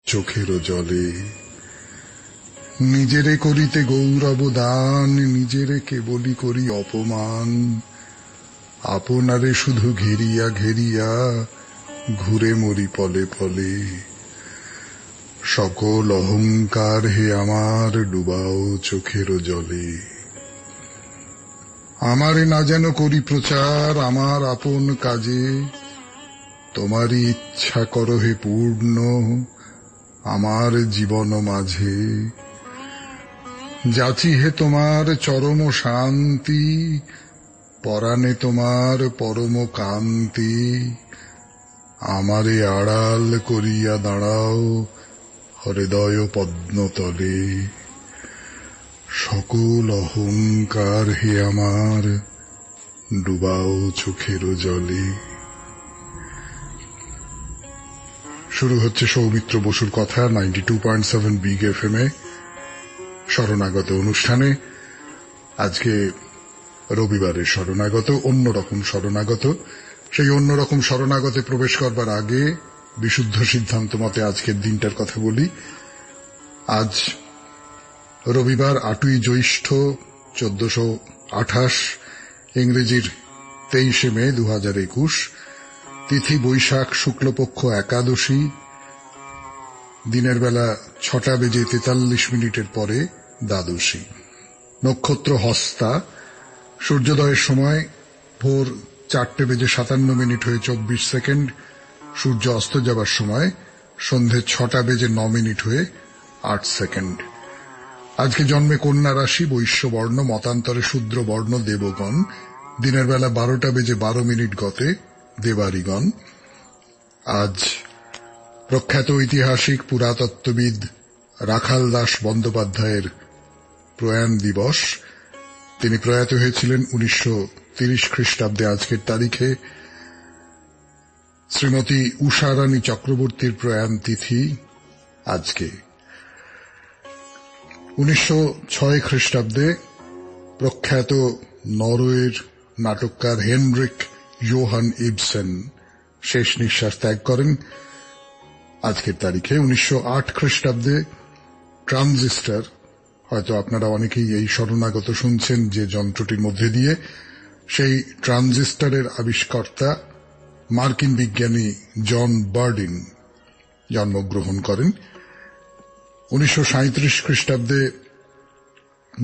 চোখেরও জলে নিজেরে করিতে গৌরব দান, নিজেরে কেবলই করি অপমান। আপনারে শুধু ঘেরিয়া ঘেরিয়া ঘুরে মরি পলে পলে। সকল অহংকার হে আমার ডুবাও চোখেরও জলে। আমারে না যেন করি প্রচার আমার আপন কাজে, তোমারই ইচ্ছা করো হে পূর্ণ আমার জীবন মাঝে। যাচি হে তোমার চরম শান্তি, পরাণে তোমার পরম কান্তি। আমারে আড়াল করিয়া দাঁড়াও হৃদয় পদ্মতলে। সকল অহংকার হে আমার ডুবাও চোখেরও জলে। শুরু হচ্ছে সৌমিত্র বসুর কথা 92.7 বিগ এফএম এ শরণাগত অনুষ্ঠানে। আজকে রবিবারের শরণাগত, অন্যরকম শরণাগত। সেই অন্যরকম শরণাগতে প্রবেশ করবার আগে বিশুদ্ধ সিদ্ধান্ত মতে আজকের দিনটার কথা বলি। আজ রবিবার 8ই জ্যৈষ্ঠ 1428, ইংরেজির 23শে মে 2021, তিথি বৈশাখ শুক্লপক্ষ একাদশী। দিনের বেলা 6:43 পরে দ্বাদশী। নক্ষত্র হস্তা। সূর্যোদয়ের সময় ভোর 4:57 হয়ে 24 সেকেন্ড। সূর্য অস্ত যাবার সময় সন্ধে 6:09 হয়ে 8 সেকেন্ড। আজকে জন্মে কন্যা রাশি, বৈশ্য বর্ণ, মতান্তরে শূদ্র বর্ণ দেবগণ। দিনের বেলা 12:12 গতে দেবারিগণ। আজ প্রখ্যাত ঐতিহাসিক পুরাতত্ত্ববিদ রাখাল দাস বন্দ্যোপাধ্যায়ের প্রয়াণ দিবস। তিনি প্রয়াত হয়েছিলেন 1930 খ্রিস্টাব্দে আজকের তারিখে। শ্রীমতী উষারানী চক্রবর্তীর প্রয়াণ তিথি আজকে। 1906 খ্রিস্টাব্দে প্রখ্যাত নরওয়ের নাটককার হেনরিক ইয়োহান ইবসেন শেষ নিঃশ্বাস ত্যাগ করেন আজকের তারিখে। 1908 খ্রিস্টাব্দে ট্রানজিস্টার, হয়তো আপনারা অনেকেই এই শরণাগত শুনছেন যে যন্ত্রটির মধ্যে দিয়ে, সেই ট্রানজিস্টারের আবিষ্কর্তা মার্কিন বিজ্ঞানী জন বার্ডিন জন্মগ্রহণ করেন। 1937 খ্রিস্টাব্দে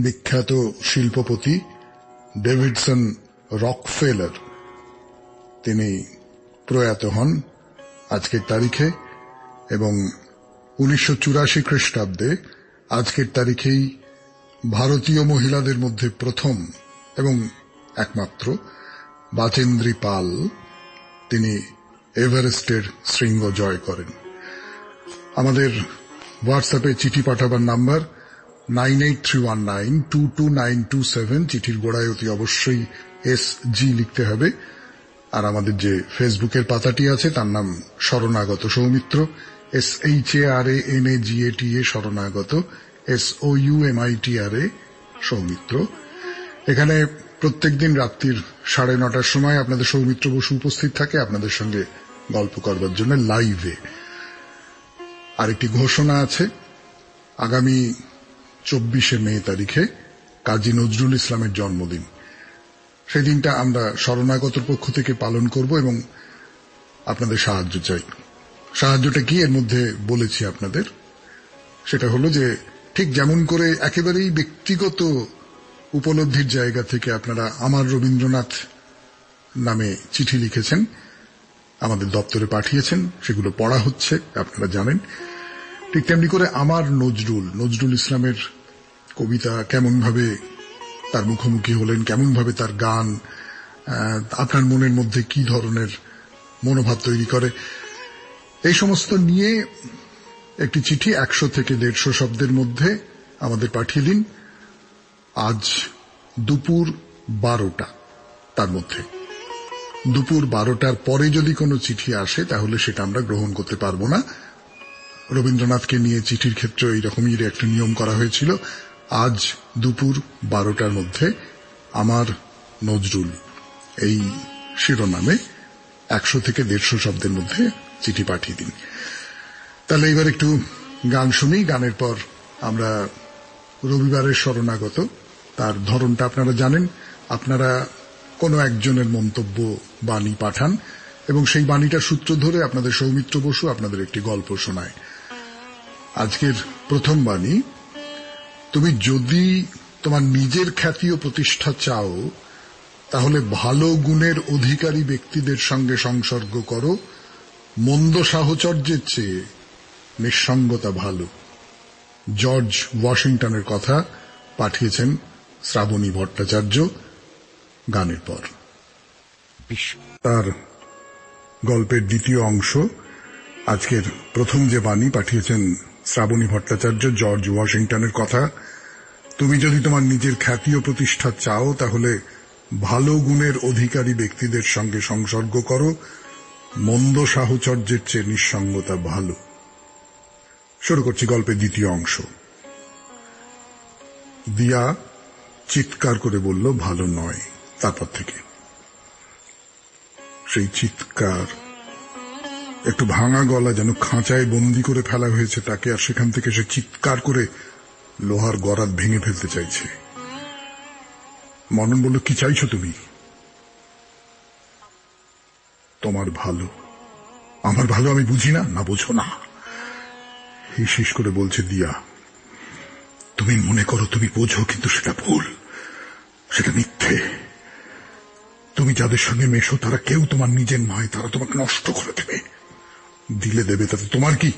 বিখ্যাত শিল্পপতি ডেভিডসন রকফেলার তিনি প্রয়াত হন আজকের তারিখে। এবং 1984 খ্রিস্টাব্দে আজকের তারিখেই ভারতীয় মহিলাদের মধ্যে প্রথম এবং একমাত্র বাচেন্দ্রী পাল, তিনি এভারেস্টের শৃঙ্গ জয় করেন। আমাদের হোয়াটসঅ্যাপে চিঠি পাঠাবার নাম্বার 9831922927। চিঠির গোড়ায় অতি অবশ্যই SG লিখতে হবে। আর আমাদের যে ফেসবুকের পাতাটি আছে তার নাম শরণাগত সৌমিত্র, SHARANAGATA শরণাগত, SOUMITRA সৌমিত্র। এখানে প্রত্যেকদিন রাত্রির 9:30টার সময় আপনাদের সৌমিত্র বসু উপস্থিত থাকে আপনাদের সঙ্গে গল্প করবার জন্য লাইভে। আরেকটি ঘোষণা আছে, আগামী 24শে মে তারিখে কাজী নজরুল ইসলামের জন্মদিন। সেই দিনটা আমরা শরণাগতর পক্ষ থেকে পালন করব এবং আপনাদের সাহায্য চাই। সাহায্যটা কি এর মধ্যে বলেছি আপনাদের, সেটা হলো যে ঠিক যেমন করে একেবারেই ব্যক্তিগত উপলব্ধির জায়গা থেকে আপনারা আমার রবীন্দ্রনাথ নামে চিঠি লিখেছেন, আমাদের দপ্তরে পাঠিয়েছেন, সেগুলো পড়া হচ্ছে আপনারা জানেন। ঠিক তেমনি করে আমার নজরুল ইসলামের কবিতা কেমন ভাবে তার মুখোমুখি হলেন, কেমন ভাবে তার গান আপনার মনের মধ্যে কি ধরনের মনোভাব তৈরি করে, এই সমস্ত নিয়ে একটি চিঠি 100 থেকে 150 শব্দের মধ্যে আমাদের পাঠিয়ে দিন। আজ দুপুর 12টা, তার মধ্যে দুপুর 12টার পরে যদি কোনো চিঠি আসে তাহলে সেটা আমরা গ্রহণ করতে পারবো না। রবীন্দ্রনাথকে নিয়ে চিঠির ক্ষেত্রে এইরকমই একটা নিয়ম করা হয়েছিল। আজ দুপুর 12টার মধ্যে আমার নজরুল এই শিরোনামে 100 থেকে 150 শব্দের মধ্যে চিঠি পাঠিয়ে দিন। তাহলে এবার একটু গান শুনি, গানের পর আমরা রবিবারের শরণাগত তার ধরনটা আপনারা জানেন। আপনারা কোনো একজনের মন্তব্য বাণী পাঠান এবং সেই বাণীটার সূত্র ধরে আপনাদের সৌমিত্র বসু আপনাদের একটি গল্প শোনায়। আজকের প্রথম বাণী, তুমি যদি তোমার নিজের খ্যাতি ও প্রতিষ্ঠা চাও তাহলে ভালো গুণের অধিকারী ব্যক্তিদের সঙ্গে সংসর্গ করো, মন্দ সাহচর্যের চেয়ে নিঃসঙ্গতা ভালো। জর্জ ওয়াশিংটনের কথা পাঠিয়েছেন শ্রাবণী ভট্টাচার্য। গানের পর তার গল্পের দ্বিতীয় অংশ, আজকের প্রথম যে বাণী পাঠিয়েছেন শ্রাবণী ভট্টাচার্য, জর্জ ওয়াশিংটনের কথা, তুমি যদি তোমার নিজের খ্যাতি ও প্রতিষ্ঠা চাও তাহলে ভালো গুণের অধিকারী ব্যক্তিদের সঙ্গে সংসর্গ করো, মন্দ সাহচর্যের চেয়ে নিঃসঙ্গতা ভালো। শুরু করছি গল্পের দ্বিতীয় অংশ। দিয়া চিৎকার করে বলল, ভালো নয়। তারপর থেকে সেই চিৎকার, একটু ভাঙা গলা, যেন খাঁচায় বন্দি করে ফেলা হয়েছে তাকে, আর সেখান থেকে সে চিৎকার করে লোহার গরাদ ভেঙে ফেলতে চাইছে। মনন বলল, কি চাইছো তুমি? তোমার ভালো। আমার ভালো আমি বুঝি না? না বোঝো না। এই শেষ করে বলছে দিয়া, তুমি মনে করো তুমি বোঝো, কিন্তু সেটা ভুল, সেটা মিথ্যে। তুমি যাদের সঙ্গে মেশো তারা কেউ তোমার নিজের নয়, তারা তোমাকে নষ্ট করে দেবে, দিলে দেবে, তাতে তোমার কি?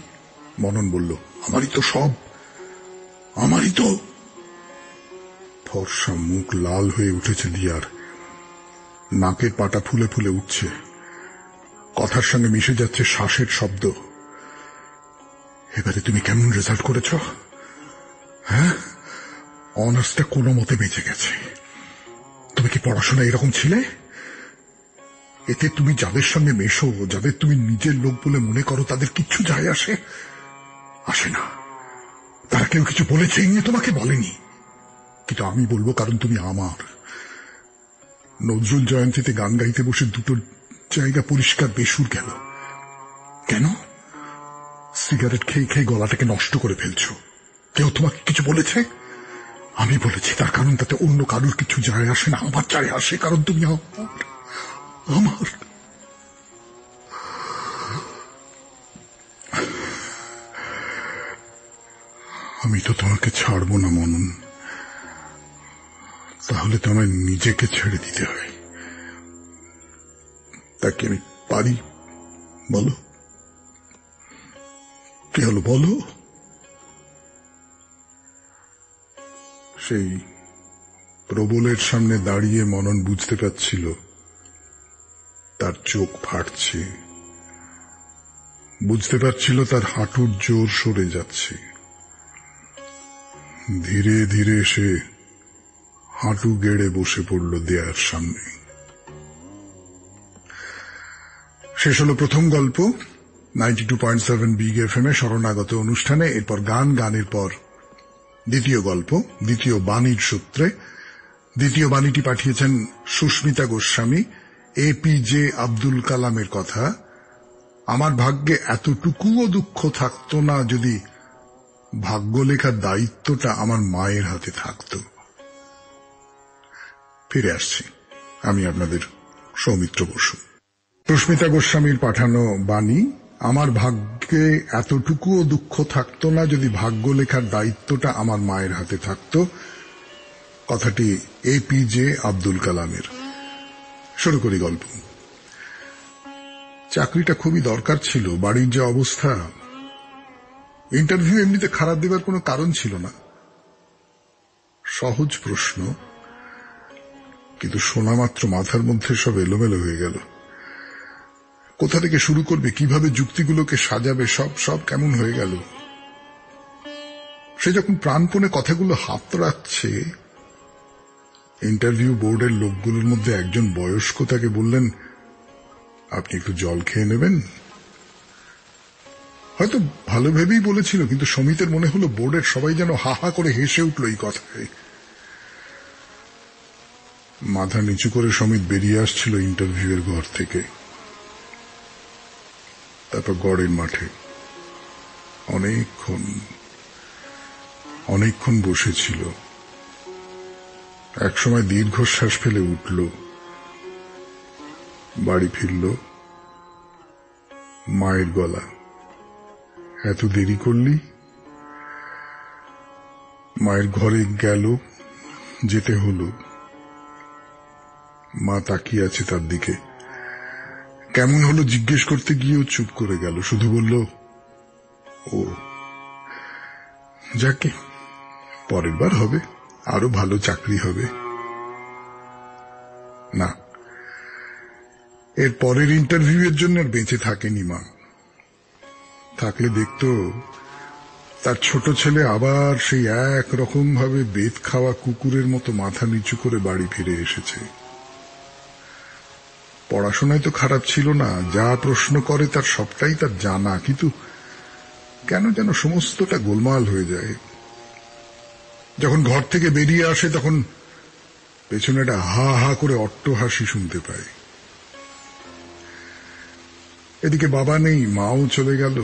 মনন বলল, আমারই তো সব, আমারই তো। ফর্সা মুখ লাল হয়ে উঠেছে দিয়ার, নাকের পাটা ফুলে ফুলে উঠছে, কথার সঙ্গে মিশে যাচ্ছে শ্বাসের শব্দ। এবারে তুমি কেমন রেজাল্ট করেছ? হ্যাঁ, অনার্সটা কোনো মতে বেঁচে গেছে। তুমি কি পড়াশোনা এরকম ছিলে? এতে তুমি যাদের সঙ্গে মেশো, যাদের তুমি নিজের লোক বলে মনে করো, তাদের কিচ্ছু যায় আসে? আসে না। তারা কেউ কিছু বলেছে এই নিয়ে? তোমাকে বলেনি, কিন্তু আমি বলবো, কারণ তুমি আমার। নজরুল জয়ন্তীতে গান গাইতে বসে দুটো জায়গা পরিষ্কার বেসুর গেল। কেন? সিগারেট খেয়ে খেয়ে গলাটাকে নষ্ট করে ফেলছো। কেউ তোমাকে কিছু বলেছে? আমি বলেছি, তার কারণ তাতে অন্য কারোর কিছু যায় আসে না, আমার যায় আসে, কারণ তুমি আমার। আমি তো তোমাকে ছাড়বো না মনন, তাহলে তো আমায় নিজেকে ছেড়ে দিতে হয়। তাকে আমি পারি? বলো, কি হলো বলো? সেই প্রবলের সামনে দাঁড়িয়ে মনন বুঝতে পারছিল তার চোখ ফাটছে, বুঝতে পারছিল তার হাঁটুর জোর সরে যাচ্ছে। ধীরে ধীরে সে হাঁটু গেড়ে বসে পড়ল দেয়ার সামনে। শেষ হল প্রথম গল্প 92.7 বিগ এফএম এ শরণাগত অনুষ্ঠানে। এরপর গান, গানের পর দ্বিতীয় গল্প, দ্বিতীয় বাণীর সূত্রে। দ্বিতীয় বাণীটি পাঠিয়েছেন সুস্মিতা গোস্বামী। এপিজে আব্দুল কালামের কথা, আমার ভাগ্যে এতটুকুও দুঃখ থাকতো না যদি ভাগ্য লেখার দায়িত্বটা আমার মায়ের হাতে থাকত। ফিরে আসছি, আমি আপনাদের সৌমিত্র বসু। সুস্মিতা গোস্বামীর পাঠানো বাণী, আমার ভাগ্যে এতটুকুও দুঃখ থাকতো না যদি ভাগ্য লেখার দায়িত্বটা আমার মায়ের হাতে থাকত। কথাটি এপিজে আব্দুল কালামের। শুরু করি গল্প। চাকরিটা খুবই দরকার ছিল, বাড়ির যে অবস্থা। ইন্টারভিউ এমনিতে খারাপ দেবার কোনো কারণ ছিল না। সহজ প্রশ্ন, কিন্তু শোনা মাত্র মাথার মধ্যে সব এলোমেলো হয়ে গেল। কোথা থেকে শুরু করবে, কিভাবে যুক্তিগুলোকে সাজাবে, সব কেমন হয়ে গেল। সে যখন প্রাণপণে কথাগুলো হাতড়াচ্ছে, ইন্টারভিউ বোর্ডের লোকগুলোর মধ্যে একজন বয়স্ক তাকে বললেন, আপনি একটু জল খেয়ে নেবেন। হয়তো ভালো ভেবেই বলেছিল, কিন্তু সমিতের মনে হলো বোর্ডের সবাই যেন হা হা করে হেসে উঠল এই কথায়। মাথা নিচু করে সমিত বেরিয়ে আসছিল ইন্টারভিউয়ের ঘর থেকে। তারপর গড়ের মাঠে অনেকক্ষণ বসেছিল। একসময় দীর্ঘশ্বাস ফেলে উঠল, বাড়ি ফিরল। মায়ের গলা, এত দেরি করলি? মায়ের ঘরে গেল, যেতে হলো। মা তাকিয়ে আছে তার দিকে। কেমন হলো জিজ্ঞেস করতে গিয়েও চুপ করে গেল, শুধু বলল, ও যাকে, পরের বার হবে, আরো ভালো চাকরি হবে। না, এর পরের ইন্টারভিউ এর জন্য আর বেঁচে থাকেনি মা। থাকলে দেখতো তার ছোট ছেলে আবার সেই এক রকম ভাবে বেত খাওয়া কুকুরের মতো মাথা নিচু করে বাড়ি ফিরে এসেছে। পড়াশোনায় তো খারাপ ছিল না, যা প্রশ্ন করে তার সবটাই তার জানা, কিন্তু কেন যেন সমস্তটা গোলমাল হয়ে যায়। যখন ঘর থেকে বেরিয়ে আসে তখন পেছনে একটা হা হা করে অট্টহাসি শুনতে পায়। এদিকে বাবা নেই, মাও চলে গেল।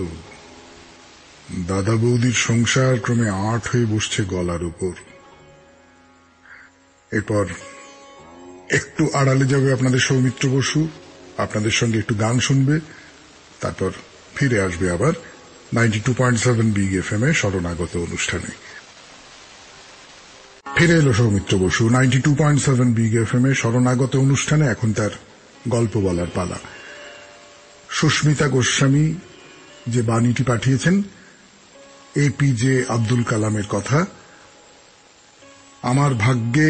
দাদা বৌদির সংসার ক্রমে আট হয়ে বসছে গলার উপর। এরপর একটু আড়ালে যাবে আপনাদের সৌমিত্র বসু, আপনাদের সঙ্গে একটু গান শুনবে, তারপর ফিরে আসবে আবার 92.7 বিগ এফএম এ শরণাগত অনুষ্ঠানে। ফিরে এলো সৌমিত্র বসু 92.7 বিগ এফএম এ শরণাগত অনুষ্ঠানে। এখন তার গল্প বলার পালা। সুস্মিতা গোস্বামী যে বাণীটি পাঠিয়েছেন, এপিজে আব্দুল কালামের কথা। আমার ভাগ্যে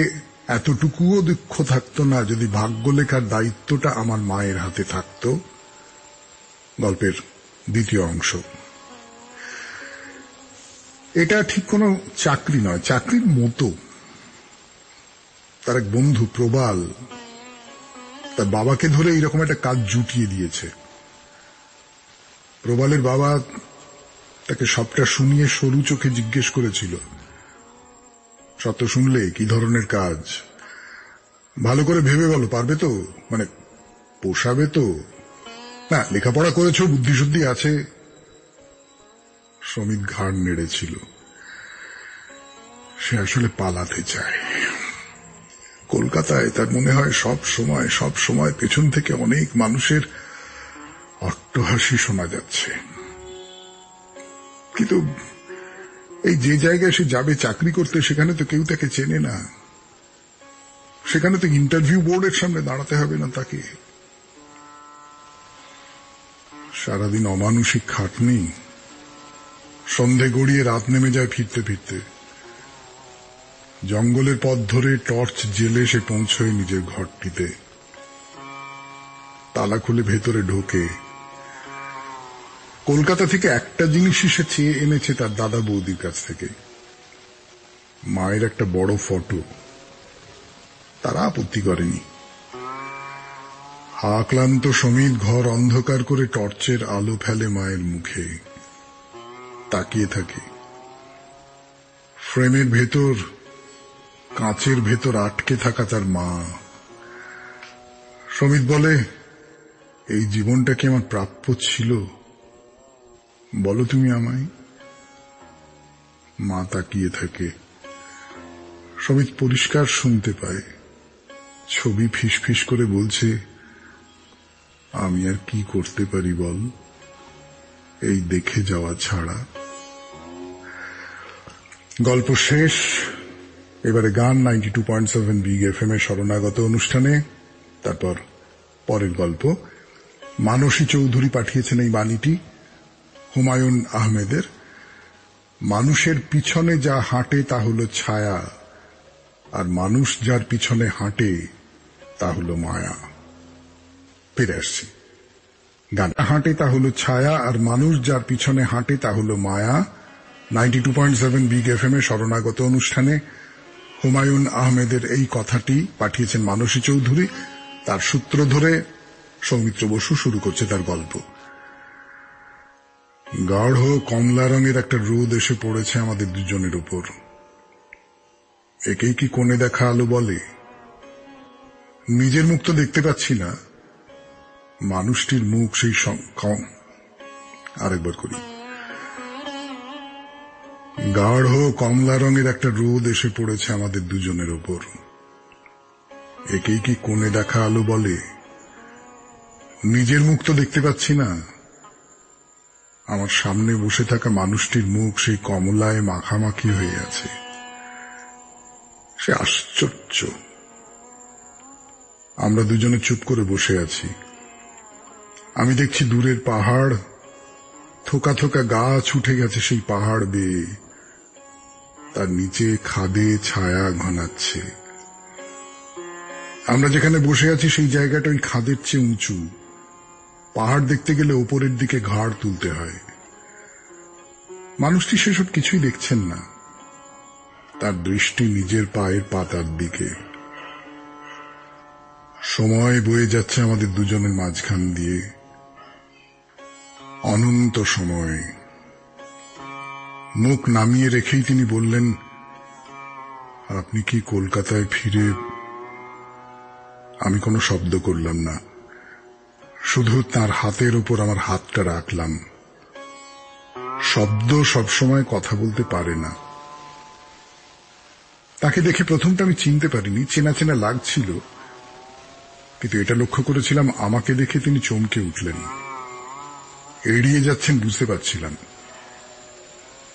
এতটুকুও দুঃখ থাকত না যদি ভাগ্য লেখার দায়িত্বটা আমার মায়ের হাতে থাকত। গল্পের দ্বিতীয় অংশ। এটা ঠিক কোনো চাকরি নয়, চাকরির মতো। তার এক বন্ধু প্রবাল তার বাবাকে ধরে এইরকম একটা কাজ জুটিয়ে দিয়েছে। প্রবালের বাবা তাকে সবটা শুনিয়ে সরু চোখে জিজ্ঞেস করেছিল, সত্য শুনলে কি ধরনের কাজ? ভালো করে ভেবে বলো, পারবে তো? মানে পোষাবে তো? না, লেখাপড়া করেছো, বুদ্ধিশুদ্ধি আছে? শ্রমিক ঘাড় নেড়েছিল। সে আসলে পালাতে চায়। কলকাতায় তার মনে হয় সব সময় পেছন থেকে অনেক মানুষের অট্টহাসি শোনা যাচ্ছে। কিন্তু এই যে জায়গায় সে যাবে চাকরি করতে, সেখানে তো কেউ তাকে চেনে না। সেখানে তো ইন্টারভিউ বোর্ডের সামনে দাঁড়াতে হবে না তাকে। সারাদিন অমানুষিক খাটনি, সন্ধে গড়িয়ে রাত নেমে যায় ফিরতে ফিরতে। জঙ্গলের পথ ধরে টর্চ জেলে সে পৌঁছয় নিজের ঘরটিতে। তালা খুলে ভেতরে ঢোকে। কলকাতা থেকে একটা জিনিসই সে চেয়ে এনেছে তার দাদা বৌদির কাছ থেকে, মায়ের একটা বড় ফটো। তারা আপত্তি করেনি। আক্লান্ত সমিত ঘর অন্ধকার করে টর্চের আলো ফেলে মায়ের মুখে, তাকিয়ে থাকে। ফ্রেমের ভেতর, কাঁচের ভেতর আটকে থাকা তার মা। সমিত বলে, এই জীবনটা কি আমার প্রাপ্য ছিল? বলো তুমি আমায়। মা তাকিয়ে থাকে। সমিত পরিষ্কার শুনতে পায়। ছবি ফিসফিস করে বলছে, আমি আর কি করতে পারি বল, এই দেখে যাওয়া ছাড়া। গল্প শেষ। এবারে গান 92.7 বিগ এফএম এর শরণাগত অনুষ্ঠানে। তারপর পরের গল্প। মানসী চৌধুরী পাঠিয়েছেন এই বাণীটি, হুমায়ুন আহমেদের। মানুষের পিছনে যা হাঁটে তা হলো ছায়া, আর মানুষ যার পিছনে হাঁটে তা হলো মায়া। ফিরে আসছি। গান হাঁটে তা হলো ছায়া, আর মানুষ যার পিছনে হাঁটে তা হলো মায়া। 92.7 বিগ এফএম এ শরণাগত অনুষ্ঠানে হুমায়ুন আহমেদের এই কথাটি পাঠিয়েছেন মানসী চৌধুরী। তার সূত্র ধরে সৌমিত্র বসু শুরু করছে তার গল্প। গাঢ় কমলা রঙের একটা রোদ এসে পড়েছে আমাদের দুজনের উপর। একেই কি কোণে দেখা আলো বলে? নিজের মুখ তো দেখতে পাচ্ছি না, মানুষটির মুখ সেই আরেকবার করি। গাঢ় কমলা রঙের একটা রোদ এসে পড়েছে আমাদের দুজনের ওপর। একেই কি কোণে দেখা আলো বলে? নিজের মুখ তো দেখতে পাচ্ছি না। আমার সামনে বসে থাকা মানুষটির মুখ সেই কমলায় মাখামাখি হয়ে আছে। সে আশ্চর্য। আমরা দুজনে চুপ করে বসে আছি। আমি দেখছি দূরের পাহাড়, থোকা থোকা গাছ উঠে গেছে সেই পাহাড় বেয়ে, তার নিচে খাদে ছায়া ঘনাচ্ছে। আমরা যেখানে বসে আছি সেই জায়গাটা ওই খাদের চেয়ে উঁচু। পাহাড় দেখতে গেলে উপরের দিকে ঘাড় তুলতে হয়। মানুষটি সেসব কিছুই দেখছেন না, তার দৃষ্টি নিজের পায়ের পাতার দিকে। সময় বয়ে যাচ্ছে আমাদের দুজনের মাঝখান দিয়ে, অনন্ত সময়। মুখ নামিয়ে রেখেই তিনি বললেন, আপনি কি কলকাতায় ফিরে? আমি কোনো শব্দ করলাম না, শুধু তার হাতের উপর আমার হাতটা রাখলাম। শব্দ সবসময় কথা বলতে পারে না। তাকে দেখে প্রথমটা আমি চিনতে পারিনি, চেনা চেনা লাগছিল, কিন্তু এটা লক্ষ্য করেছিলাম আমাকে দেখে তিনি চমকে উঠলেন। এড়িয়ে যাচ্ছেন বুঝতে পারছিলাম।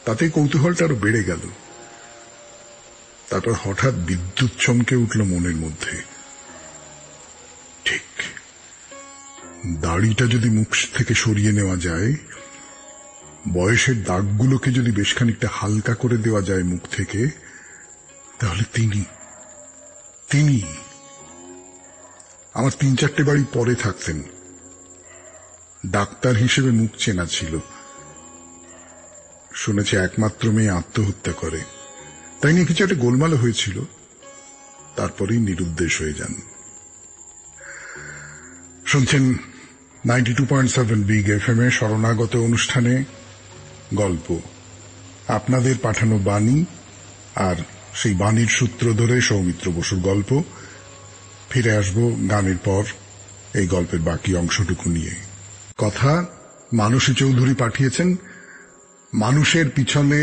তাতে কৌতূহলটা আরো বেড়ে গেল। তারপর হঠাৎ বিদ্যুৎ চমকে উঠল মনের মধ্যে। ঠিক, দাড়িটা যদি মুখ থেকে সরিয়ে নেওয়া যায়, বয়সের দাগগুলোকে যদি বেশ খানিকটা হালকা করে দেওয়া যায় মুখ থেকে, তাহলে তিনি আমার 3-4টে বাড়ি পরে থাকতেন। ডাক্তার হিসেবে মুখ চেনা ছিল। শুনেছি একমাত্র মেয়ে আত্মহত্যা করে, তাই নিয়ে কিছু একটা গোলমাল হয়েছিল। তারপরেই নিরুদ্দেশ হয়ে যান। শুনছেন 92.7 বিগ এফএম এ শরণাগত অনুষ্ঠানে গল্প, আপনাদের পাঠানো বাণী, আর সেই বাণীর সূত্র ধরে সৌমিত্র বসুর গল্প। ফিরে আসব গানের পর এই গল্পের বাকি অংশটুকু নিয়ে। কথা মানসী চৌধুরী পাঠিয়েছেন। মানুষের পিছনে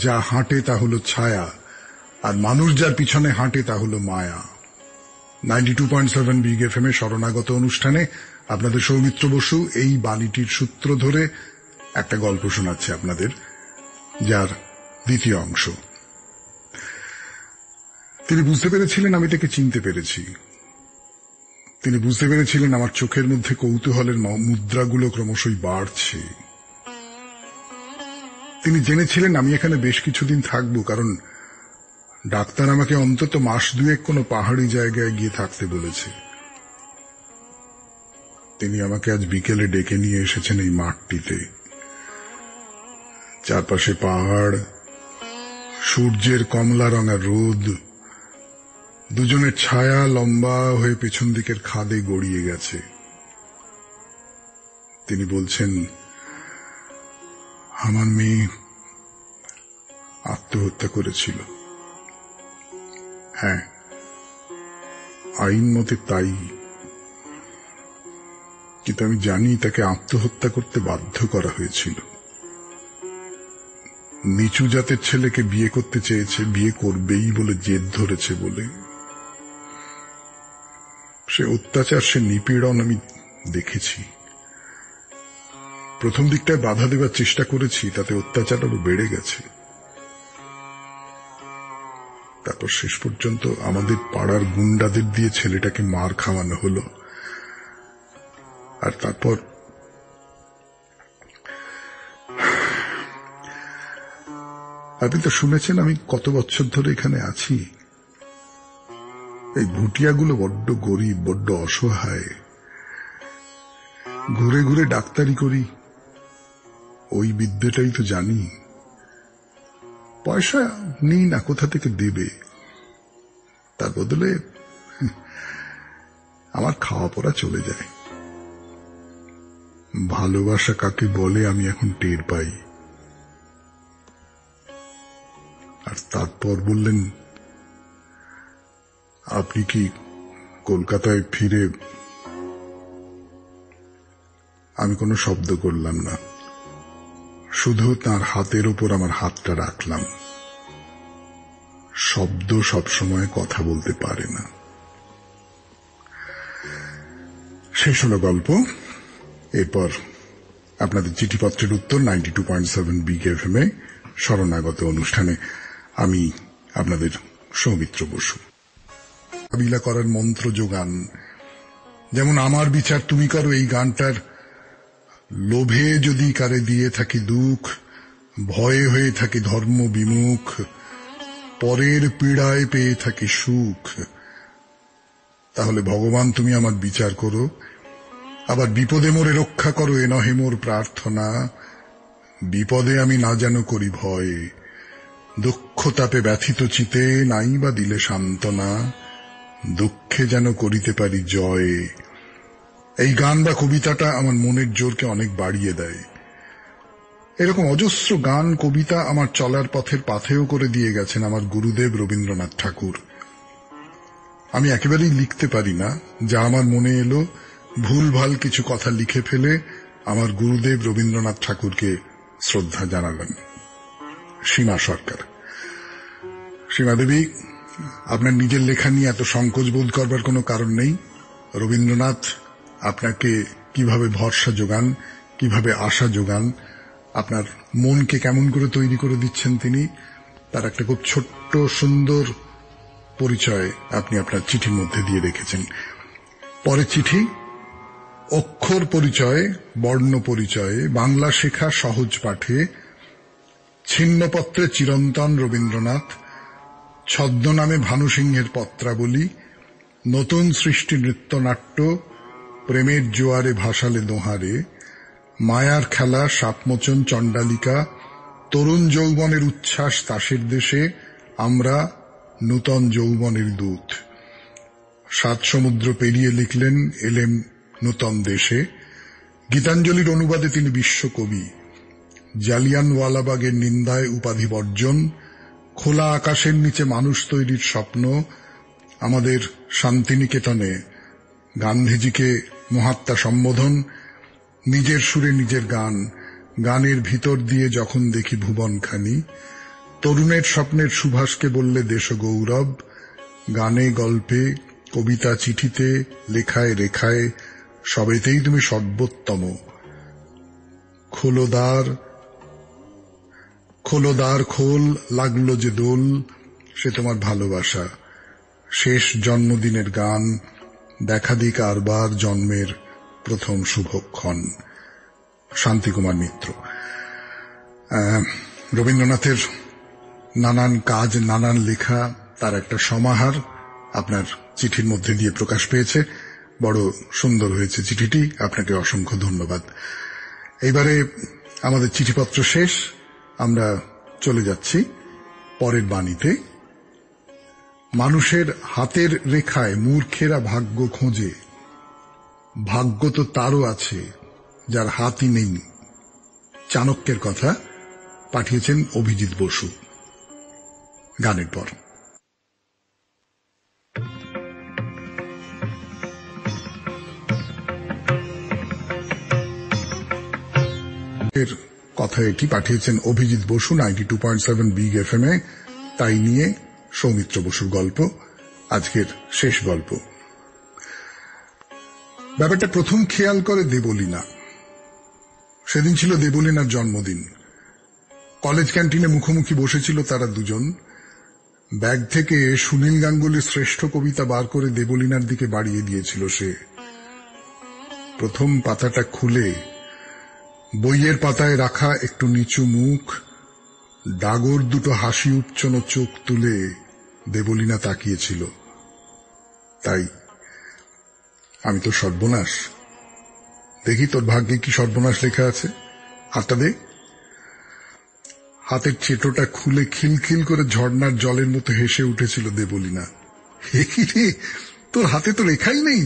যা হাঁটে তা হলো ছায়া, আর মানুষ যার পিছনে হাঁটে তা হলো মায়া। 92.7 বিগ এফএম এ শরণাগত অনুষ্ঠানে আপনাদের সৌমিত্র বসু এই বাণীটির সূত্র ধরে একটা গল্প শোনাচ্ছে আপনাদের, যার দ্বিতীয় অংশ। তিনি বুঝতে পেরেছিলেন আমি তাকে চিনতে পেরেছি। তিনি বুঝতে পেরেছিলেন আমার চোখের মধ্যে কৌতূহলের মুদ্রাগুলো ক্রমশই বাড়ছে। তিনি জেনেছিলেন আমি এখানে বেশ কিছুদিন থাকব, কারণ ডাক্তার আমাকে অন্তত মাস 2 কোনো পাহাড়ি জায়গায় গিয়ে থাকতে বলেছে। তিনি আমাকে আজ বিকেলে ডেকে নিয়ে এসেছেন এই মাঠটিতে। চারপাশে পাহাড়, সূর্যের কমলা রঙা রোদ, দুজনের ছায়া লম্বা হয়ে পেছন দিকের খাদে গড়িয়ে গেছে। তিনি বলছেন, আমার মেয়ে আত্মহত্যা করেছিল। হ্যাঁ, আইন মতে তাই, কিন্তু আমি জানি তাকে আত্মহত্যা করতে বাধ্য করা হয়েছিল। নিচু জাতের ছেলেকে বিয়ে করতে চেয়েছে, বিয়ে করবেই বলে জেদ ধরেছে বলে। সে অত্যাচার, সে নিপীড়ন আমি দেখেছি। প্রথম দিকটায় বাধা দেওয়ার চেষ্টা করেছি, তাতে অত্যাচার আরো বেড়ে গেছে। তারপর শেষ পর্যন্ত আমাদের পাড়ার গুন্ডাদের দিয়ে ছেলেটাকে মার খাওয়ানো হলো। আর তারপর আপনি তো শুনেছেন আমি কত বছর ধরে এখানে আছি। এই ভুটিয়াগুলো বড্ড গরিব, বড্ড অসহায়। ঘুরে ঘুরে ডাক্তারি করি, ওই বিদ্যেটাই তো জানি। পয়সা নেই না, কোথা থেকে দেবে? তার বদলে আমার খাওয়া পড়া চলে যায়। ভালোবাসা কাকে বলে আমি এখন টের পাই। আর তারপর বললেন, আপনি কি কলকাতায় ফিরে? আমি কোনো শব্দ করলাম না, শুধু তার হাতের উপর আমার হাতটা রাখলাম। শব্দ সবসময় কথা বলতে পারে না। শেষ হলো গল্প। এরপর আপনাদের চিঠিপত্রের উত্তর 92.7 বিগ এফএম এ শরণাগত অনুষ্ঠানে আমি আপনাদের সৌমিত্র বসু। মোকাবিলা করার মন্ত্র যোগান, যেমন আমার বিচার তুমি করো, এই গানটার লোভে যদি কারে দিয়ে থাকি দুঃখ, ভয়ে হয়ে থাকি ধর্ম বিমুখ, পরের পীড়ায় পেয়ে থাকি সুখ, তাহলে ভগবান তুমি আমার বিচার করো, আবার বিপদে মোরে রক্ষা করো, এ নহে মোর প্রার্থনা। বিপদে আমি না যেন করি ভয়, দুঃখ তাপে ব্যথিত চিতে নাই বা দিলে সান্ত্বনা, দুঃখে যেন করিতে পারি জয়। এই গান বা কবিতাটা আমার মনের জোরকে অনেক বাড়িয়ে দেয়। এরকম অজস্র গান কবিতা আমার চলার পথের পাথেয় করে দিয়ে গেছেন আমার গুরুদেব রবীন্দ্রনাথ ঠাকুর। আমি একেবারেই লিখতে পারি না, যা আমার মনে এলো ভুলভাল কিছু কথা লিখে ফেলে আমার গুরুদেব রবীন্দ্রনাথ ঠাকুরকে শ্রদ্ধা জানালেন। সীমা সরকার। সীমা দেবী, আপনার নিজের লেখা নিয়ে এত সংকোচ বোধ করবার কোনো কারণ নেই। রবীন্দ্রনাথ আপনাকে কিভাবে ভরসা যোগান, কিভাবে আশা যোগান, আপনার মনকে কেমন করে তৈরি করে দিচ্ছেন তিনি, তার একটা খুব ছোট্ট সুন্দর পরিচয় আপনি আপনার চিঠির মধ্যে দিয়ে রেখেছেন। পরের চিঠি, অক্ষর পরিচয়, বর্ণ পরিচয়ে, বাংলা শেখা সহজ পাঠে, ছিন্নপত্রে চিরন্তন রবীন্দ্রনাথ, ছদ্মনামে ভানুসিংহের পত্রাবলী, নতুন সৃষ্টি নৃত্যনাট্য, প্রেমের জোয়ারে ভাসালে দোহারে, মায়ার খেলা, সাপমোচন, চণ্ডালিকা, তরুণ যৌবনের উচ্ছ্বাস তাসের দেশে, আমরা নূতন যৌবনের দূত। 7 সমুদ্র পেরিয়ে লিখলেন, এলেম নূতন দেশে। গীতাঞ্জলির অনুবাদে তিনি বিশ্বকবি। জালিয়ানওয়ালাবাগের নিন্দায় উপাধি বর্জন, খোলা আকাশের নিচে মানুষ তৈরির স্বপ্ন, আমাদের শান্তিনিকেতনে গান্ধীজিকে মহাত্মা সম্বোধন, নিজের সুরে নিজের গান, গানের ভিতর দিয়ে যখন দেখি ভুবনখানি, তরুণের স্বপ্নের সুভাষকে বললে দেশ গৌরব, গানে গল্পে কবিতা চিঠিতে লেখায় রেখায় সবেতেই তুমি সর্বোত্তম। খোলদার খোল, লাগলো যে দোল, সে তোমার ভালোবাসা। শেষ জন্মদিনের গান, দেখা দিক আরবার জন্মের প্রথম শুভক্ষণ। শান্তিকুমার মিত্র। রবীন্দ্রনাথের নানান কাজ, নানান লেখা, তার একটা সমাহার আপনার চিঠির মধ্যে দিয়ে প্রকাশ পেয়েছে। বড় সুন্দর হয়েছে চিঠিটি, আপনাকে অসংখ্য ধন্যবাদ। এইবারে আমাদের চিঠিপত্র শেষ, আমরা চলে যাচ্ছি পরের বাণীতে। মানুষের হাতের রেখায় মূর্খেরা ভাগ্য খোঁজে, ভাগ্য তো তারও আছে যার হাতই নেই। চাণক্যের কথা, পাঠিয়েছেন অভিজিৎ বসু। গানের পর কথা এটি পাঠিয়েছেন অভিজিৎ বসু 92.7 বিগ এফএম এ। তাই নিয়ে সৌমিত্র বসুর গল্প, আজকের শেষ গল্প। ব্যাপারটা প্রথম খেয়াল করে দেবলীনা। সেদিন ছিল দেবলীনার জন্মদিন। কলেজ ক্যান্টিনে মুখোমুখি বসেছিল তারা দুজন। ব্যাগ থেকে সুনীল গাঙ্গুলির শ্রেষ্ঠ কবিতা বার করে দেবলীনার দিকে বাড়িয়ে দিয়েছিল সে। প্রথম পাতাটা খুলে বইয়ের পাতায় রাখা একটু নিচু মুখ, ডাগর দুটো হাসি উচ্চনো চোখ তুলে দেবলীনা তাকিয়েছিল। তাই আমি তো সর্বনাশ, দেখি তোর ভাগ্যে কি সর্বনাশ লেখা আছে, হাতটা দে। হাতের চেটোটা খুলে খিলখিল করে ঝর্ণার জলের মতো হেসে উঠেছিল দেবলীনা। হে কি রে, তোর হাতে তো রেখাই নেই,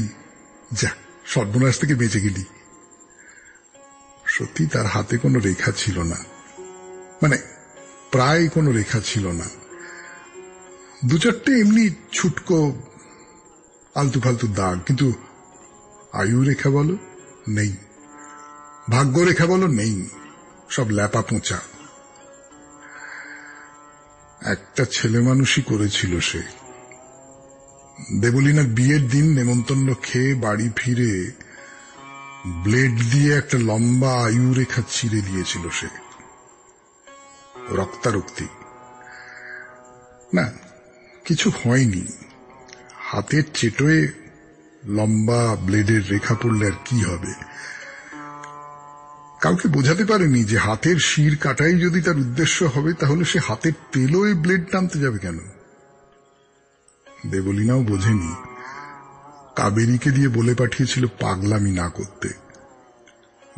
যা সর্বনাশ থেকে বেঁচে গেলি। সত্যি তার হাতে কোনো রেখা ছিল না, মানে প্রায় কোনো রেখা ছিল না। 2-4টে এমনি ছুটকো আলতু ফালতু দাগ, কিন্তু আয়ু রেখা বলো নেই, ভাগ্য রেখা বলো নেই, সব ল্যাপা পোঁচা। একটা ছেলে মানুষই করেছিল সে। দেবলীনার বিয়ের দিন নেমন্তন্ন খেয়ে বাড়ি ফিরে ব্লেড দিয়ে একটা লম্বা আয়ু রেখা চিরে দিয়েছিল সে। রক্তারক্তি না, কিছু হয়নি। হাতের চেটোয় লম্বা ব্লেডের রেখা পড়লে আর কি হবে? কাউকে বোঝাতে পারেনি যে হাতের শির কাটাই যদি তার উদ্দেশ্য হবে, তাহলে সে হাতের তেলোয় ব্লেড টানতে যাবে কেন? দেবলীনাও বোঝেনি। কাবেরীকে দিয়ে বলে পাঠিয়েছিল পাগলামি না করতে।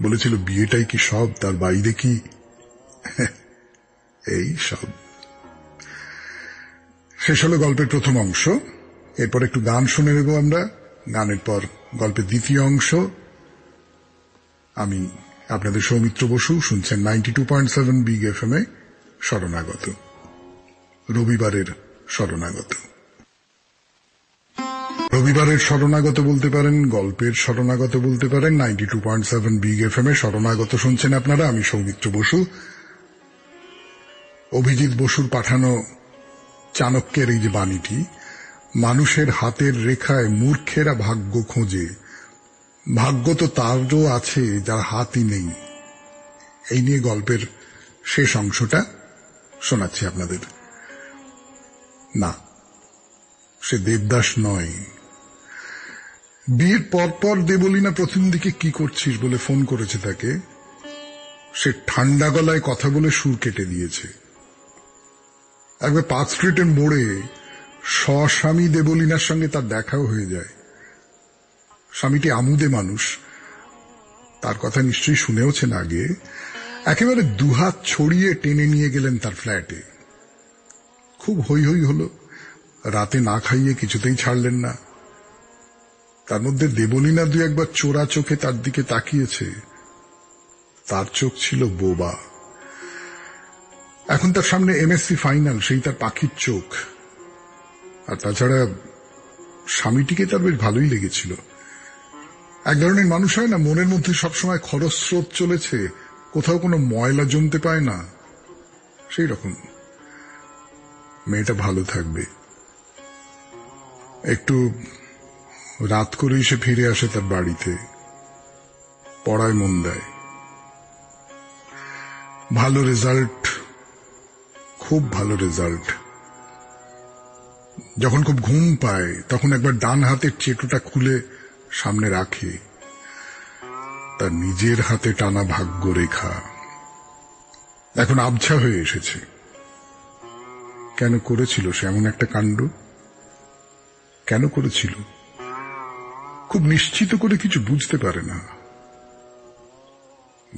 বলেছিল বিয়েটাই কি সব, তার বাইরে কি? এই সব। শেষ হলো গল্পের প্রথম অংশ। এরপর একটু গান শুনে নেব আমরা। গানের পর গল্পের দ্বিতীয় অংশ। আমি আপনাদের সৌমিত্র বসু, শুনছেন 92.7 বিগ এফএম এ শরণাগত, রবিবারের শরণাগত। রবিবারের শরণাগত বলতে পারেন, গল্পের শরণাগত বলতে পারেন। 92.7 বিগ এফএম এ শরণাগত শুনছেন আপনারা। আমি সৌমিত্র বসু। অভিজিৎ বসুর পাঠানো চাণক্যের এই যে বাণীটি, মানুষের হাতের রেখায় মূর্খেরা ভাগ্য খোঁজে, ভাগ্য তো তারও আছে যার হাতই নেই। এই নিয়ে গল্পের শেষ অংশটা শোনাচ্ছি আপনাদের। না, সে দেবদাস নয়। বিয়ের পরপর দেবলীনা প্রথম দিকে কি করছিস বলে ফোন করেছে তাকে। সে ঠান্ডা গলায় কথা বলে সুর কেটে দিয়েছে। একবার পার্ক স্ট্রিটের মোড়ে স্বামী দেবলীনার সঙ্গে তার দেখাও হয়ে যায়। স্বামীটি আমুদে মানুষ, তার কথা নিশ্চয়ই শুনেওছেন আগে। একেবারে দুহাত ছড়িয়ে টেনে নিয়ে গেলেন তার ফ্ল্যাটে। খুব হৈ হৈ হলো। রাতে না খাইয়ে কিছুতেই ছাড়লেন না। তার মধ্যে দেবলীনা দু একবার চোরা চোখে তার দিকে তাকিয়েছে। তার চোখ ছিল বোবা। এখন তার সামনে এমএসসি ফাইনাল, সেই তার পাখির চোখ। আর তাছাড়া স্বামীটিকে তার বেশ ভালোই লেগেছিল। এক ধরনের মানুষ হয় না, মনের মধ্যে সবসময় খরস্রোত চলেছে, কোথাও কোনো ময়লা জমতে পায় না, সেই রকম। মেয়েটা ভালো থাকবে। একটু রাত করেই সে ফিরে আসে তার বাড়িতে, পড়ায় মন দেয়। ভালো রেজাল্ট, খুব ভালো রেজাল্ট। যখন খুব ঘুম পায় তখন একবার ডান হাতের চেটোটা খুলে সামনে রাখে। তার নিজের হাতে টানা ভাগ্য রেখা এখন আবছা হয়ে এসেছে। কেন করেছিল সে এমন একটা কাণ্ড? কেন করেছিল? খুব নিশ্চিত করে কিছু বুঝতে পারে না।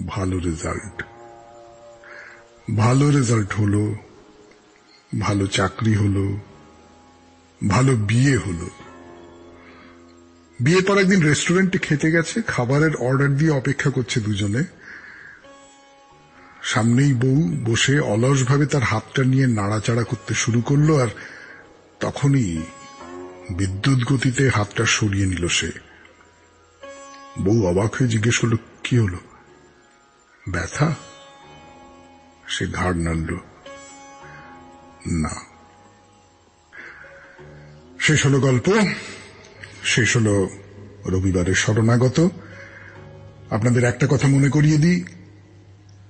ভালো রেজাল্ট, ভালো রেজাল্ট হলো, ভালো চাকরি হলো, ভালো বিয়ে হলো। বিয়ের পর একদিন রেস্টুরেন্টে খেতে গেছে। খাবারের অর্ডার দিয়ে অপেক্ষা করছে দুজনে। সামনেই বউ বসে অলসভাবে তার হাতটা নিয়ে নাড়াচাড়া করতে শুরু করলো। আর তখনই বিদ্যুৎ গতিতে হাতটা সরিয়ে নিল সে। বউ অবাক হয়ে জিজ্ঞেস করলো, কি হলো? ব্যথা? সে ঘাড় নাড়ল। না। শেষ হলো গল্প, শেষ হলো রবিবারের শরণাগত। আপনাদের একটা কথা মনে করিয়ে দিই,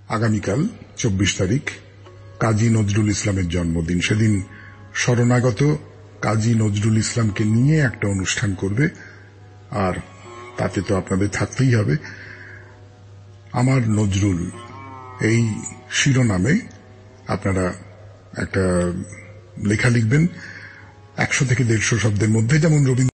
আগামীকাল 24 তারিখ কাজী নজরুল ইসলামের জন্মদিন। সেদিন শরণাগত কাজী নজরুল ইসলামকে নিয়ে একটা অনুষ্ঠান করবে, আর তাতে তো আপনাদের থাকতেই হবে। আমার নজরুল এই শিরোনামে আপনারা একটা লেখা লিখবেন 100 থেকে 150 শব্দের মধ্যে, যেমন রবীন্দ্র